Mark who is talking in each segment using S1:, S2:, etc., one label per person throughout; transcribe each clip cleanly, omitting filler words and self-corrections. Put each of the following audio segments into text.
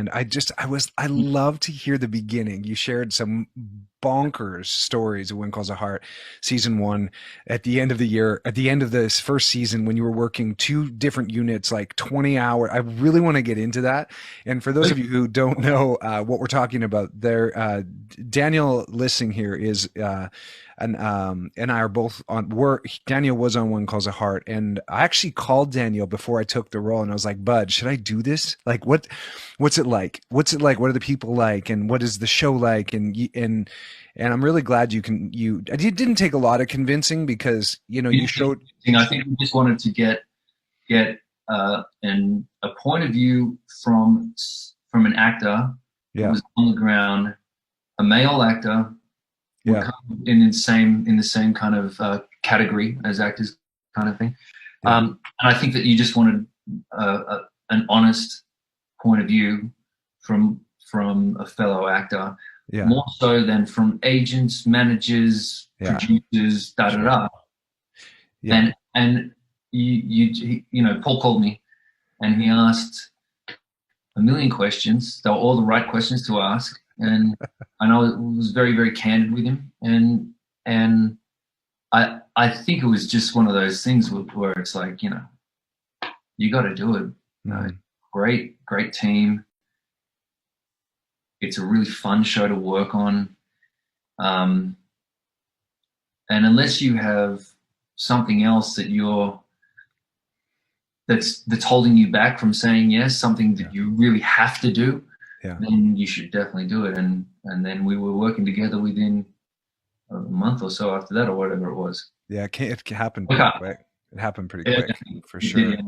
S1: And I love to hear the beginning. You shared some bonkers stories of When Calls a Heart, season one, at the end of the year, at the end of this first season, when you were working two different units, like 20 hours. I really want to get into that. And for those of you who don't know what we're talking about, there, Daniel Lissing here is, and I are both on. Daniel was on One Calls a Heart, and I actually called Daniel before I took the role, and I was like, "Bud, should I do this? Like, what's it like? What's it like? What are the people like? And what is the show like?" And I'm really glad it didn't take a lot of convincing because you showed.
S2: I think we just wanted to get a point of view from an actor who
S1: Yeah,
S2: was on the ground, a male actor
S1: yeah,
S2: in the same kind of category as actors, kind of thing.
S1: yeah,
S2: And I think that you just wanted an honest point of view from a fellow actor,
S1: yeah,
S2: more so than from agents, managers,
S1: yeah,
S2: producers, da da
S1: sure,
S2: da.
S1: yeah,
S2: And Paul called me and he asked a million questions. They were all the right questions to ask, and I was very, very candid with him, and I think it was just one of those things where it's like, you got to do it.
S1: mm,
S2: Great team. It's a really fun show to work on, and unless you have something else that's holding you back from saying yes, something that you really have to do,
S1: yeah.
S2: then you should definitely do it. And then we were working together within a month or so after that, or whatever it was.
S1: Yeah, it happened pretty
S2: Okay.
S1: quick. It happened pretty
S2: Yeah,
S1: quick for
S2: it did,
S1: sure.
S2: yeah.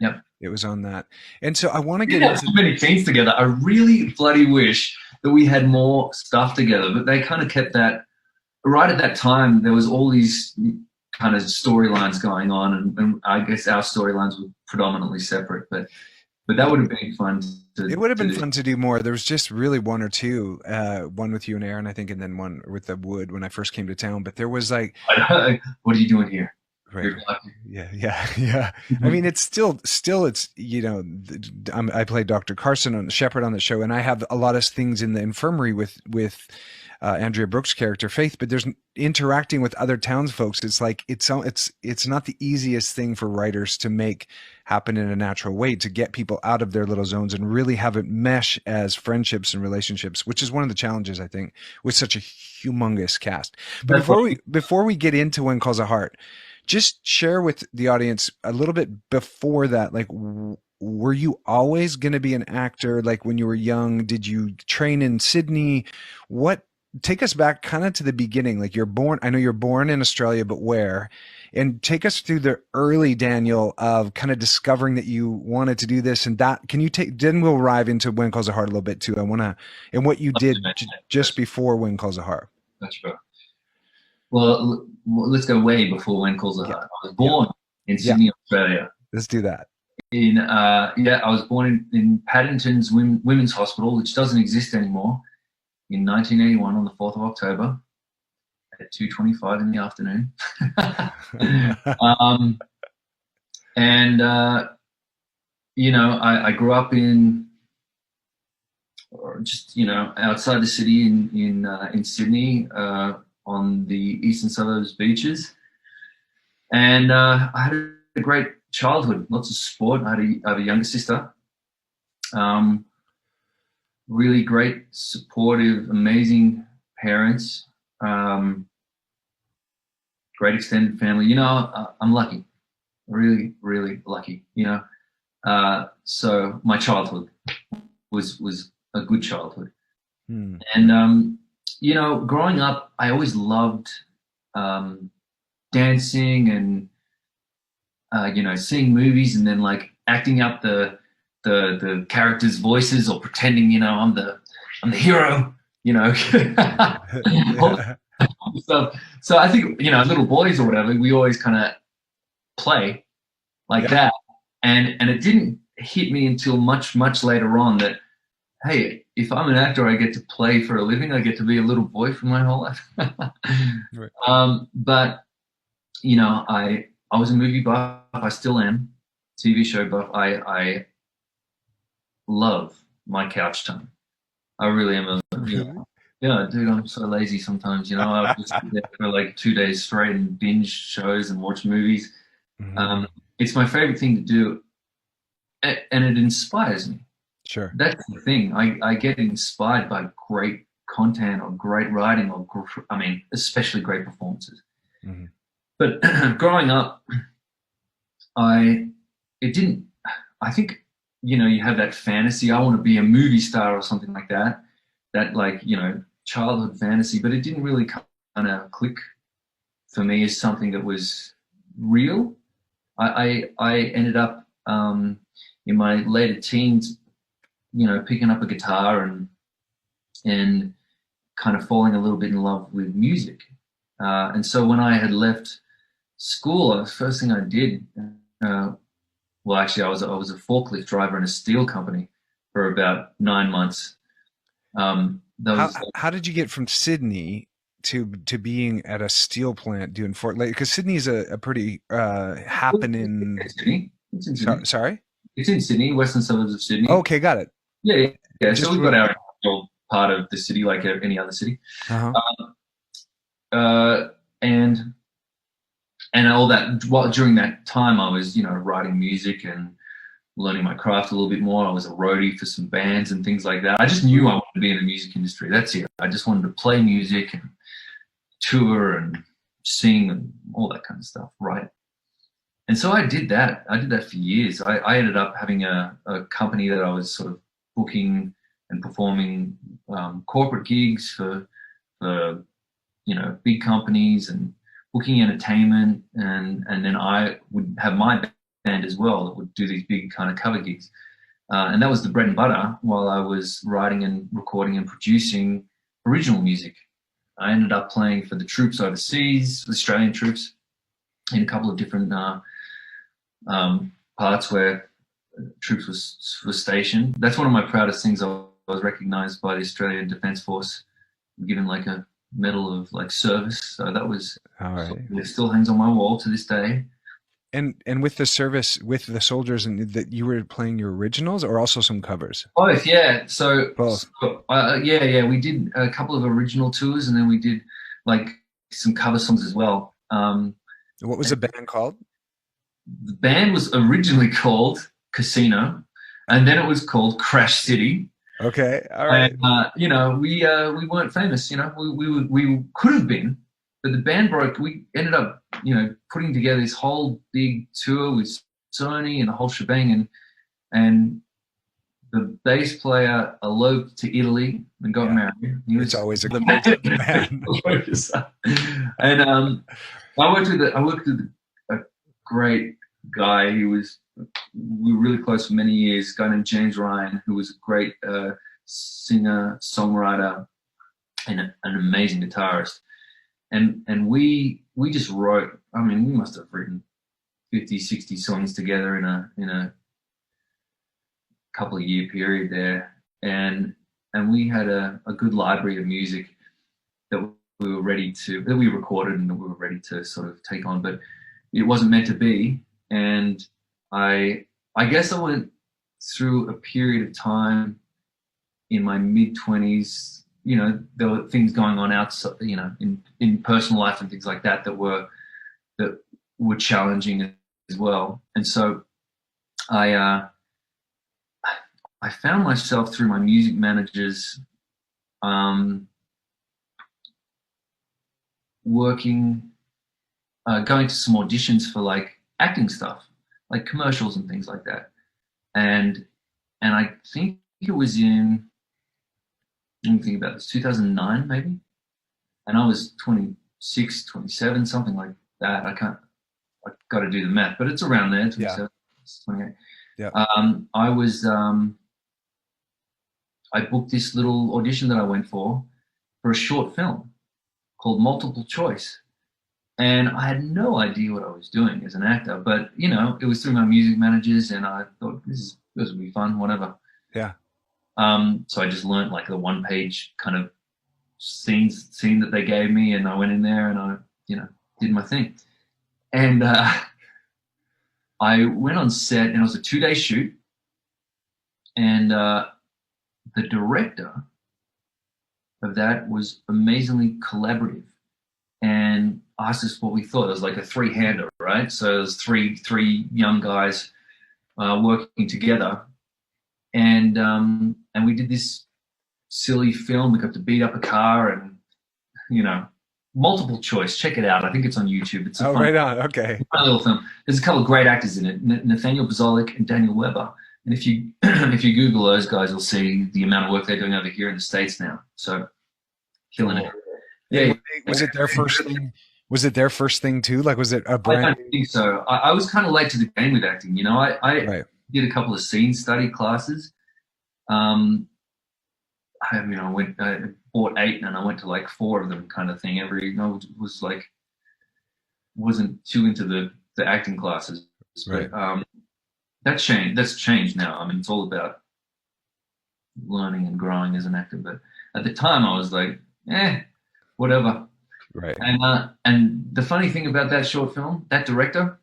S2: Yep.
S1: It was on that. And so I want to
S2: We
S1: get
S2: didn't have
S1: into.
S2: too many scenes together. I really bloody wish that we had more stuff together, but they kind of kept that right at that time. There was all these kind of storylines going on, and I guess our storylines were predominantly separate, but that would have been fun
S1: It would have
S2: to
S1: been
S2: do.
S1: fun to do more. There was just really one or two, one with you and Aaron, I think, and then one with the Wood when I first came to town. But there was like,
S2: What are you doing here?
S1: right,
S2: You're like,
S1: yeah, yeah, yeah. I mean, it's still, it's I play Dr. Carson on Shepherd on the show, and I have a lot of things in the infirmary with Andrea Brooks' character Faith, but there's interacting with other townsfolk. It's like it's not the easiest thing for writers to make happen in a natural way, to get people out of their little zones and really have it mesh as friendships and relationships, which is one of the challenges I think with such a humongous cast. But
S2: that's what
S1: before we get into When Calls a Heart, just share with the audience a little bit before that, like were you always going to be an actor? Like when you were young, did you train in Sydney? What Take us back kind of to the beginning. Like I know you're born in Australia, but where? And take us through the early Daniel of kind of discovering that you wanted to do this and that. Can you then we'll arrive into When Calls a Heart a little bit too. And what you did just before When Calls a Heart.
S2: that's right. Well, let's go way before When Calls a
S1: Yeah.
S2: Heart. I was born in
S1: Yeah.
S2: Sydney, Australia.
S1: Let's do that.
S2: I was born in Paddington's Women's Hospital, which doesn't exist anymore, in 1981 on the 4th of October at 2:25 in the afternoon. And I grew up outside the city in Sydney, on the eastern suburbs beaches, and I had a great childhood, lots of sport. I have a younger sister. Really great, supportive, amazing parents. Great extended family. I'm lucky, really, really lucky. So my childhood was a good childhood. And growing up, I always loved dancing and seeing movies and then like acting out the characters' voices or pretending I'm the hero. All
S1: Yeah.
S2: that stuff. So I think little boys or whatever, we always kind of play like
S1: Yeah.
S2: that, and it didn't hit me until much later on that, hey, if I'm an actor, I get to play for a living. I get to be a little boy for my whole life.
S1: Right.
S2: But I was a movie buff. I still am. TV show buff. I love my couch time. I really am
S1: Really?
S2: yeah, dude, I'm so lazy sometimes, I'll just sit there for like 2 days straight and binge shows and watch movies.
S1: Mhm.
S2: Um, it's my favorite thing to do, and it inspires me.
S1: Sure.
S2: That's the thing. I get inspired by great content or great writing or, I mean, especially great performances.
S1: Mhm.
S2: But growing up, I, it didn't, I think, you have that fantasy. I want to be a movie star or something like that, that like, childhood fantasy, but it didn't really kind of click for me as something that was real. I ended up in my later teens, picking up a guitar and kind of falling a little bit in love with music. And so when I had left school, the first thing I did, uh, well, actually, I was a forklift driver in a steel company for about 9 months. That
S1: How
S2: was
S1: how did you get from Sydney to being at a steel plant doing Fort Lake? Because Sydney is a pretty happening.
S2: in Sydney. It's in Sydney.
S1: Sorry.
S2: It's in Sydney, western suburbs of Sydney.
S1: Okay, got it.
S2: Yeah, yeah, yeah. So
S1: Just
S2: we've got our own part of the city, like any other city.
S1: uh-huh.
S2: Uh, and all that. While during that time, I was, writing music and learning my craft a little bit more. I was a roadie for some bands and things like that. I just knew I wanted to be in the music industry. That's it. I just wanted to play music and tour and sing and all that kind of stuff, right? And so I did that. I did that for years. I ended up having a company that I was sort of booking and performing corporate gigs for big companies and booking entertainment, and then I would have my band as well that would do these big kind of cover gigs. And that was the bread and butter while I was writing and recording and producing original music. I ended up playing for the troops overseas, Australian troops, in a couple of different parts where troops was stationed. That's one of my proudest things. I was recognised by the Australian Defence Force, given like a medal of like service. So that was,
S1: All right.
S2: it still hangs on my wall to this day.
S1: And with the service with the soldiers and that you were playing your originals or also some covers?
S2: Both, yeah. So,
S1: Both.
S2: yeah, we did a couple of original tours, and then we did like some cover songs as well.
S1: What was the band called?
S2: The band was originally called Casino, and then it was called Crash City.
S1: Okay. All
S2: And
S1: right.
S2: we weren't famous. We could have been, but the band broke. We ended up putting together this whole big tour with Sony and the whole shebang, and the bass player eloped to Italy and got
S1: Yeah.
S2: married. He
S1: It's
S2: was
S1: always a
S2: the
S1: band.
S2: and I worked with a great guy. We were really close for many years. A guy named James Ryan, who was a great singer, songwriter, and an amazing guitarist. And we just wrote. I mean, we must have written 50, 60 songs together in a couple of year period there, and we had a good library of music that we recorded and that we were ready to sort of take on, but it wasn't meant to be. And I guess I went through a period of time in my mid-20s. There were things going on outside, in personal life and things like that that were challenging as well. And so I found myself through my music managers working, going to some auditions for like acting stuff, like commercials and things like that. And I think it was let me think about this, 2009 maybe. And I was 26, 27, something like that. I got to do the math, but it's around there, 27,
S1: Yeah.
S2: 28.
S1: Yeah.
S2: I booked this little audition that I went for a short film called Multiple Choice. And I had no idea what I was doing as an actor, but it was through my music managers, and I thought this will be fun, whatever.
S1: Yeah.
S2: So I just learned like the one-page kind of scene that they gave me, and I went in there and I, did my thing. And I went on set, and it was a 2-day shoot, and the director of that was amazingly collaborative and asked us what we thought. It was like a three-hander, right? So it was three young guys working together, and we did this silly film. We got to beat up a car, and multiple choice. Check it out. I think it's on YouTube. It's a
S1: Oh,
S2: fun,
S1: right on. Okay.
S2: fun little film. There's a couple of great actors in it, Nathaniel Buzolic and Daniel Weber. And if you if you Google those guys, you'll see the amount of work they're doing over here in the States now. So killing it. Yeah,
S1: Was it their first thing? Was it their first thing too? Like, was it a
S2: I
S1: brand
S2: don't think so. I was kind of late to the game with acting. I
S1: right?
S2: did a couple of scene study classes. Um, I bought 8 and I went to like 4 of them, kind of thing. Was like wasn't too into the acting classes,
S1: Right.
S2: but that's changed. That's changed now. I mean, it's all about learning and growing as an actor. But at the time, I was like, whatever.
S1: Right.
S2: And the funny thing about that short film, that director,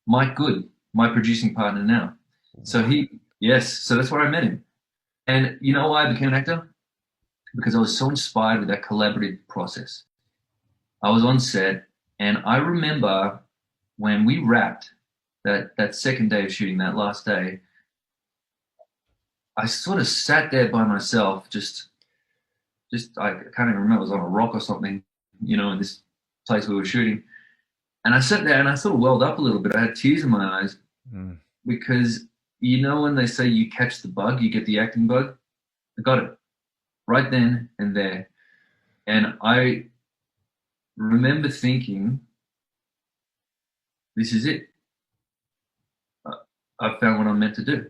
S2: Mike Good, my producing partner now. So so that's where I met him. And you know why I became an actor? Because I was so inspired with that collaborative process. I was on set, and I remember when we wrapped that second day of shooting, that last day, I sort of sat there by myself, just I can't even remember, it was on a rock or something, in this place we were shooting. And I sat there and I sort of welled up a little bit. I had tears in my eyes because when they say you catch the bug, you get the acting bug. I got it right then and there. And I remember thinking, this is it. I found what I'm meant to do.